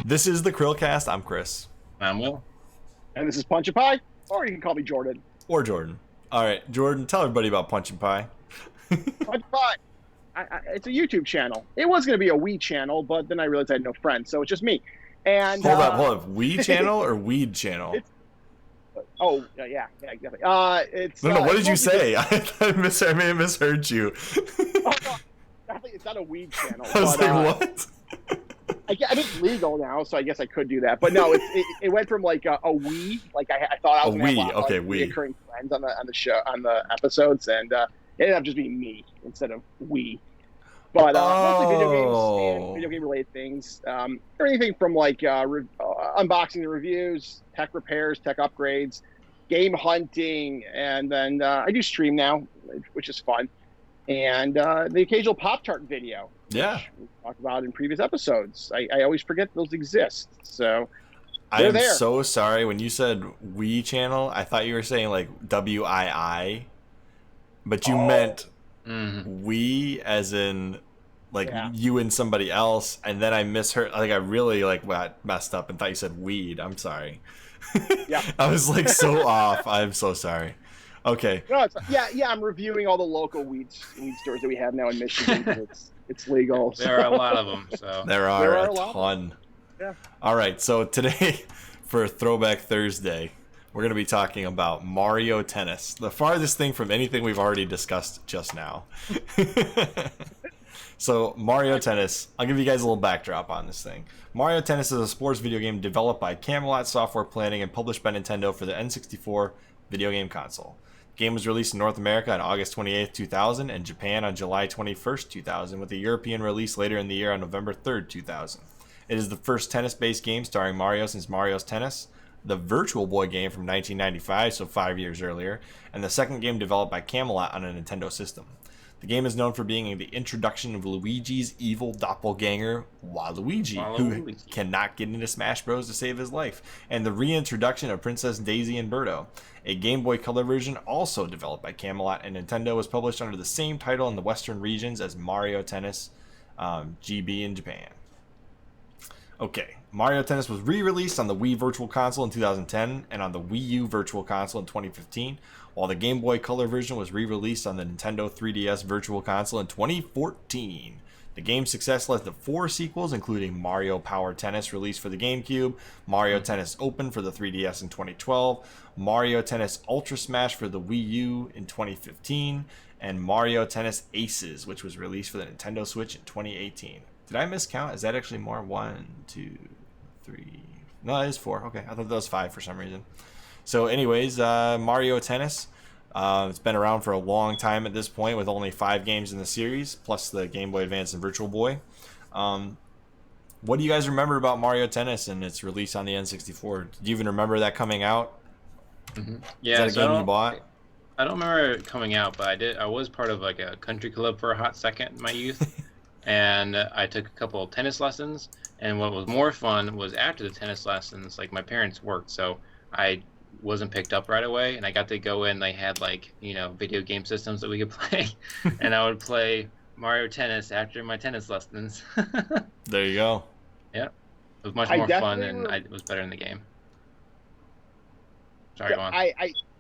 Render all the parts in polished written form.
This is the CHRILLCAST. I'm Chris. I'm Will. And this is PunchNpie, or you can call me Jordan. Or Jordan. All right, Jordan, tell everybody about PunchNpie. PunchNpie, it's a YouTube channel. It was going to be a Wii channel, but then I realized I had no friends, so it's just me. And hold up. Wii channel or Weed channel? Yeah, exactly. It's no. What did you say? I may have misheard you. Definitely, it's not a Weed channel. I was like, what? I mean, it's legal now, so I guess I could do that. But no, it went from like a Wii, like I thought I was going to have recurring friends on the show, on the episodes, and it ended up just being me instead of we. But mostly video games and video game related things. Anything from like unboxing and reviews, tech repairs, tech upgrades, game hunting, and then I do stream now, which is fun, and the occasional Pop-Tart video. Yeah, we talked about in previous episodes. I always forget those exist. So I'm so sorry. When you said Wii channel, I thought you were saying like WII, but you meant we as in like you and somebody else, and then I misheard. Like I really messed up and thought you said weed. I'm sorry. Yeah, I was like so off. I'm so sorry. Okay. No, I'm reviewing all the local weed stores that we have now in Michigan. It's legal. There are a lot of them. So there are a ton. Yeah. All right. So today, for Throwback Thursday, we're going to be talking about Mario Tennis, the farthest thing from anything we've already discussed just now. So Mario Tennis, I'll give you guys a little backdrop on this thing. Mario Tennis is a sports video game developed by Camelot Software Planning and published by Nintendo for the N64 video game console. The game was released in North America on August 28th, 2000, and Japan on July 21st, 2000, with a European release later in the year on November 3rd, 2000. It is the first tennis-based game starring Mario since Mario's Tennis, the Virtual Boy game from 1995, so 5 years earlier, and the second game developed by Camelot on a Nintendo system. The game is known for being the introduction of Luigi's evil doppelganger, Waluigi, who cannot get into Smash Bros. To save his life, and the reintroduction of Princess Daisy and Birdo. A Game Boy Color version, also developed by Camelot and Nintendo, was published under the same title in the Western regions as Mario Tennis GB in Japan. Okay, Mario Tennis was re-released on the Wii Virtual Console in 2010 and on the Wii U Virtual Console in 2015, while the Game Boy Color version was re-released on the Nintendo 3DS Virtual Console in 2014. The game's success led to 4 sequels, including Mario Power Tennis, released for the GameCube, Mario Tennis Open for the 3DS in 2012, Mario Tennis Ultra Smash for the Wii U in 2015, and Mario Tennis Aces, which was released for the Nintendo Switch in 2018. Did I miscount? Is that actually more? 1, 2, 3. No, it is 4. Okay, I thought that was 5 for some reason. So anyways, Mario Tennis. It's been around for a long time at this point, with only 5 games in the series, plus the Game Boy Advance and Virtual Boy. What do you guys remember about Mario Tennis and its release on the N64? Do you even remember that coming out? Mm-hmm. Yeah, is that a game you bought? I don't remember it coming out, but I was part of like a country club for a hot second in my youth. And I took a couple of tennis lessons, and what was more fun was after the tennis lessons, like my parents worked, so I wasn't picked up right away, and I got to go in. They had like, video game systems that we could play, and I would play Mario Tennis after my tennis lessons. There you go. Yeah, it was much more fun, and it was better in the game. Sorry, go on.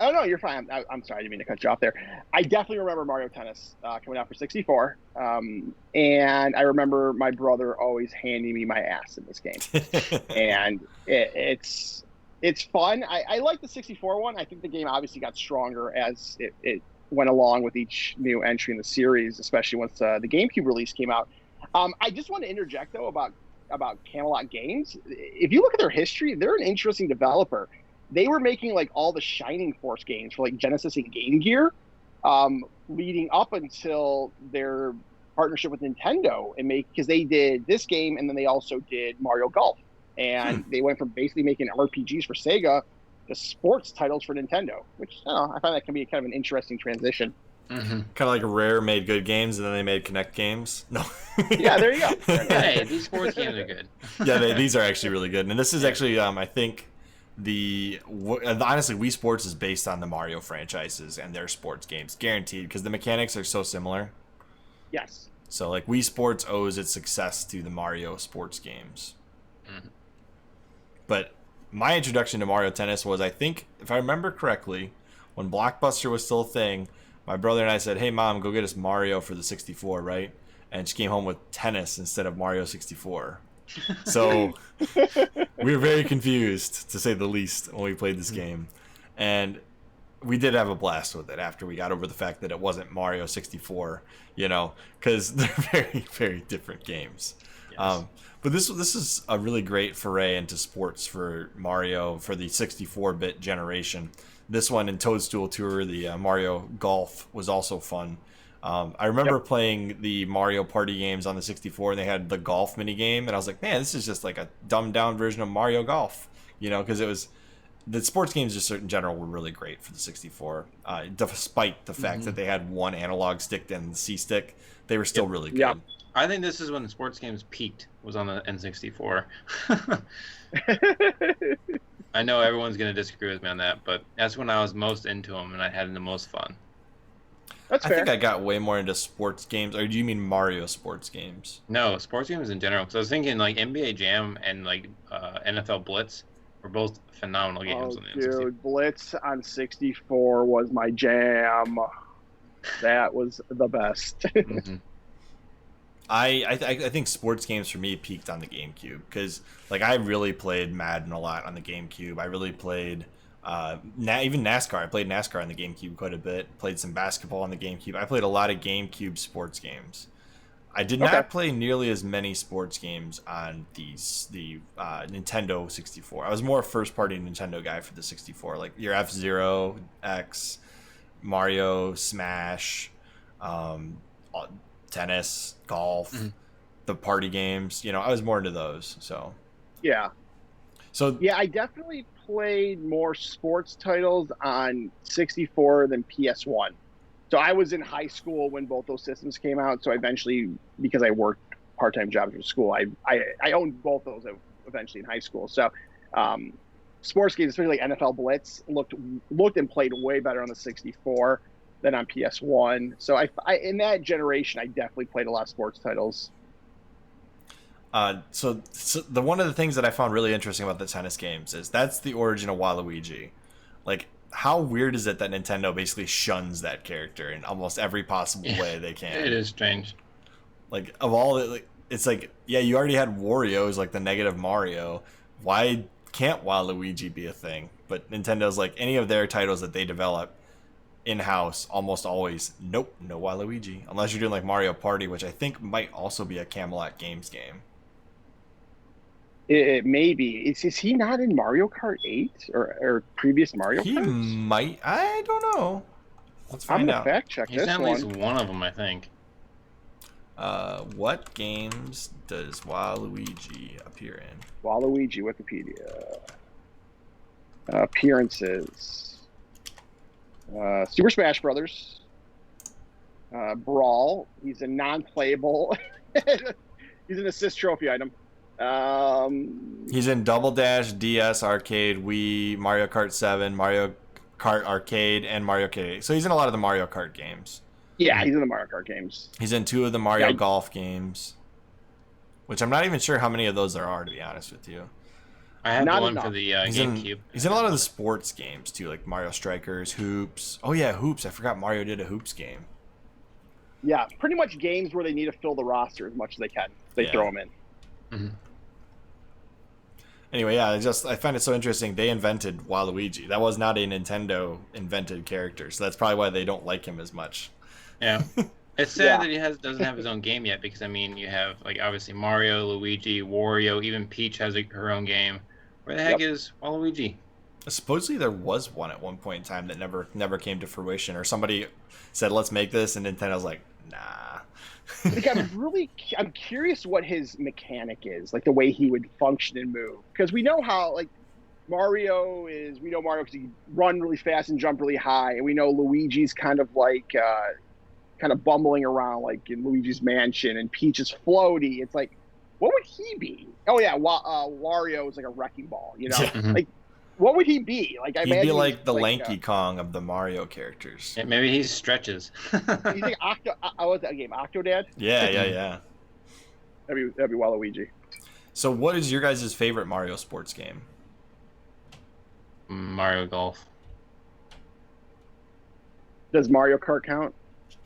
Oh no, you're fine. I'm sorry, I didn't mean to cut you off there. I definitely remember Mario Tennis coming out for 64, and I remember my brother always handing me my ass in this game. And it's fun. I like the 64 one. I think the game obviously got stronger as it went along with each new entry in the series, especially once the GameCube release came out. I just want to interject though about Camelot Games. If you look at their history, they're an interesting developer. They were making like all the Shining Force games for like Genesis and Game Gear, leading up until their partnership with Nintendo, because they did this game and then they also did Mario Golf, and they went from basically making RPGs for Sega to sports titles for Nintendo, which I find that can be kind of an interesting transition. Mm-hmm. Kind of like Rare made good games and then they made Kinect games. No. Yeah, there you go. Hey, these sports games are good. Yeah, these are actually really good, and this is actually I think. Honestly, Wii Sports is based on the Mario franchises and their sports games, guaranteed, because the mechanics are so similar. Yes. So like Wii Sports owes its success to the Mario sports games. But my introduction to Mario Tennis was, I think, if I remember correctly, when Blockbuster was still a thing, my brother and I said, "Hey, Mom, go get us Mario for the 64, right?" And she came home with Tennis instead of Mario 64. So we were very confused, to say the least, when we played this game. And we did have a blast with it after we got over the fact that it wasn't Mario 64, because they're very, very different games. Yes. But this is a really great foray into sports for Mario for the 64-bit generation. This one and Toadstool Tour, the Mario Golf, was also fun. I remember playing the Mario Party games on the 64, and they had the golf mini game, and I was like, man, this is just like a dumbed down version of Mario Golf, because it was the sports games just in general were really great for the 64. Despite the fact that they had one analog stick and the C stick, they were still really good. Yep. I think this is when the sports games peaked, was on the N64. I know everyone's going to disagree with me on that, but that's when I was most into them and I had the most fun. That's fair. I think I got way more into sports games, or do you mean Mario sports games? No, sports games in general. Because I was thinking like NBA Jam and like NFL Blitz were both phenomenal games on the N64. Dude, Blitz on 64 was my jam. That was the best. Mm-hmm. I think sports games for me peaked on the GameCube, because like I really played Madden a lot on the GameCube. I really played even NASCAR. I played NASCAR on the GameCube quite a bit. Played some basketball on the GameCube. I played a lot of GameCube sports games. I did not play nearly as many sports games on the Nintendo 64. I was more a first-party Nintendo guy for the 64, like your F-Zero, X, Mario, Smash, tennis, golf, the party games. I was more into those. So Yeah. So yeah, I definitely played more sports titles on 64 than PS1. So I was in high school when both those systems came out. So eventually, because I worked part-time jobs for school, I owned both those eventually in high school. So sports games, especially like NFL Blitz, looked and played way better on the 64 than on PS1. So I in that generation, I definitely played a lot of sports titles. So one of the things that I found really interesting about the tennis games is that's the origin of Waluigi. Like, how weird is it that Nintendo basically shuns that character in almost every possible way they can? It is strange. Like, of all the, it's like, yeah, you already had Wario as like the negative Mario. Why can't Waluigi be a thing? But Nintendo's like, any of their titles that they develop in-house, almost always, nope, no Waluigi. Unless you're doing like Mario Party, which I think might also be a Camelot Games game. It may be. Is he not in Mario Kart 8 or previous Mario Karts? He might. I don't know. Let's find I'm out. gonna fact check He's this at one. least one of them, I think. What games does Waluigi appear in? Waluigi, Wikipedia. Appearances. Super Smash Brothers. Brawl. He's a non-playable. He's an assist trophy item. He's in Double Dash, DS, Arcade, Wii, Mario Kart 7, Mario Kart Arcade, and Mario Kart 8. So he's in a lot of the Mario Kart games. Yeah, he's in the Mario Kart games. He's in 2 of the Mario Golf games, which I'm not even sure how many of those there are, to be honest with you. I have Not one enough. for the He's GameCube. in a lot of the sports games, too, like Mario Strikers, Hoops. Oh, yeah, Hoops. I forgot Mario did a Hoops game. Yeah, pretty much games where they need to fill the roster as much as they can. They throw them in. Mm-hmm. Anyway, yeah, I find it so interesting. They invented Waluigi. That was not a Nintendo invented character, so that's probably why they don't like him as much. Yeah. It's sad that he doesn't have his own game yet, because I mean, you have like obviously Mario, Luigi, Wario, even Peach has her own game. Where the heck is Waluigi? Supposedly there was one at one point in time that never came to fruition, or somebody said, "Let's make this," and Nintendo's like, "Nah." Like, I'm curious what his mechanic is, like the way he would function and move, because we know how like Mario because he can run really fast and jump really high, and we know Luigi's kind of like kind of bumbling around like in Luigi's Mansion, and Peach is floaty. It's like, what would he be? Oh yeah, Wario is like a wrecking ball, like. What would he be? Like, He'd be like the Lanky Kong of the Mario characters. Yeah, maybe he stretches. You think what's that game? Octodad? Yeah. That'd be Waluigi. So what is your guys' favorite Mario sports game? Mario Golf. Does Mario Kart count?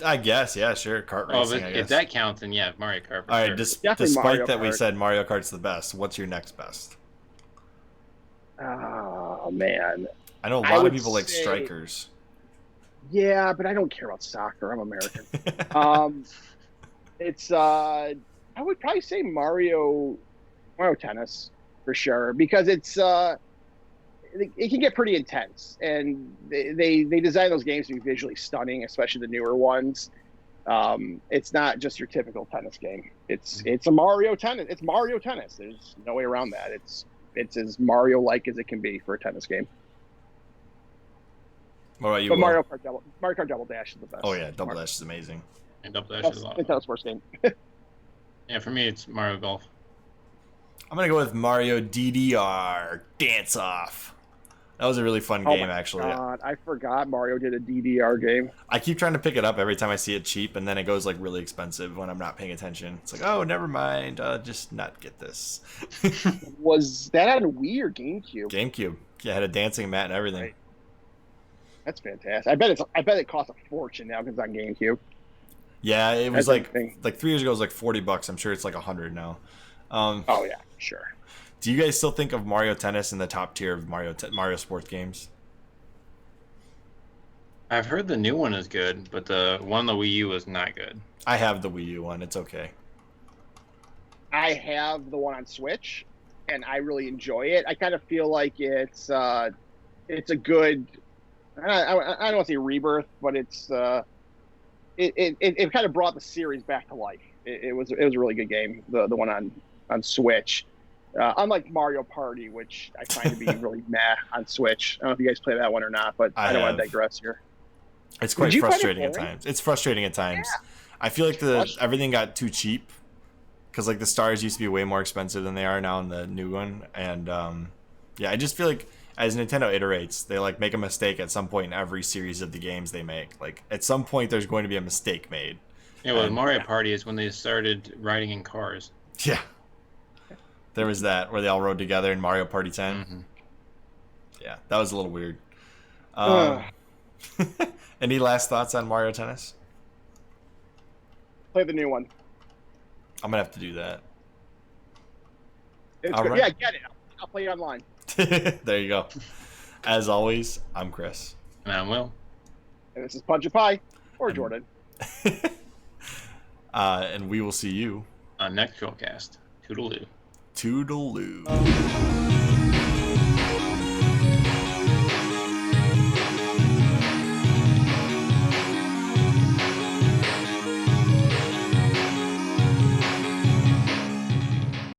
I guess, yeah, sure. Kart Oh, racing, but I if guess. that counts, then yeah, Mario Kart for All right, sure. Definitely despite Mario that we Kart. said Mario Kart's the best, what's your next best? Oh man. I know a I lot of would people like say- strikers. Yeah, but I don't care about soccer. I'm American. It's I would probably say Mario Tennis for sure because it can get pretty intense, and they design those games to be visually stunning, especially the newer ones. It's not just your typical tennis game. It's a Mario Tennis. It's Mario Tennis. There's no way around that. It's as Mario like as it can be for a tennis game. What about you? But Will? Mario Kart Double Dash is the best. Oh yeah, Double Dash is amazing. And Double Dash Best is a lot. Nintendo sports game. Yeah, for me, it's Mario Golf. I'm gonna go with Mario DDR Dance Off. That was a really fun Oh game, my actually. God, I forgot Mario did a DDR game. I keep trying to pick it up every time I see it cheap, and then it goes like really expensive when I'm not paying attention. It's like, oh, never mind, just not get this. Was that on Wii or GameCube? GameCube, yeah, it had a dancing mat and everything. Right. That's fantastic. I bet it costs a fortune now because it's on GameCube. Yeah, it was That's interesting. like 3 years ago. It was like $40. I'm sure it's like 100 now. Oh yeah, sure. Do you guys still think of Mario Tennis in the top tier of Mario sports games? I've heard the new one is good, but the one on the Wii U was not good. I have the Wii U one. It's okay. I have the one on Switch, and I really enjoy it. I kind of feel like it's a good. I don't want to say rebirth, but it kind of brought the series back to life. It was a really good game. The one on Switch, unlike Mario Party, which I find to be really meh on Switch. I don't know if you guys play that one or not, but I don't want to digress here. It's quite Did you find it frustrating at boring? times. It's frustrating at times. Yeah. I feel like everything got too cheap because like the stars used to be way more expensive than they are now in the new one, and yeah, I just feel like as Nintendo iterates, they like make a mistake at some point in every series of the games they make. Like at some point, there's going to be a mistake made. Yeah, well, And- Mario Party is when they started riding in cars. Yeah, there was that where they all rode together in Mario Party 10. Mhm. Yeah, that was a little weird. Ugh. Any last thoughts on Mario Tennis? Play the new one. I'm gonna have to do that. It's All good. right. Yeah, get it. I'll play it online. There you go. As always, I'm Chris. And I'm Will. And this is PunchNpie or Jordan. And we will see you. On next Trillcast. Toodaloo. Toodaloo.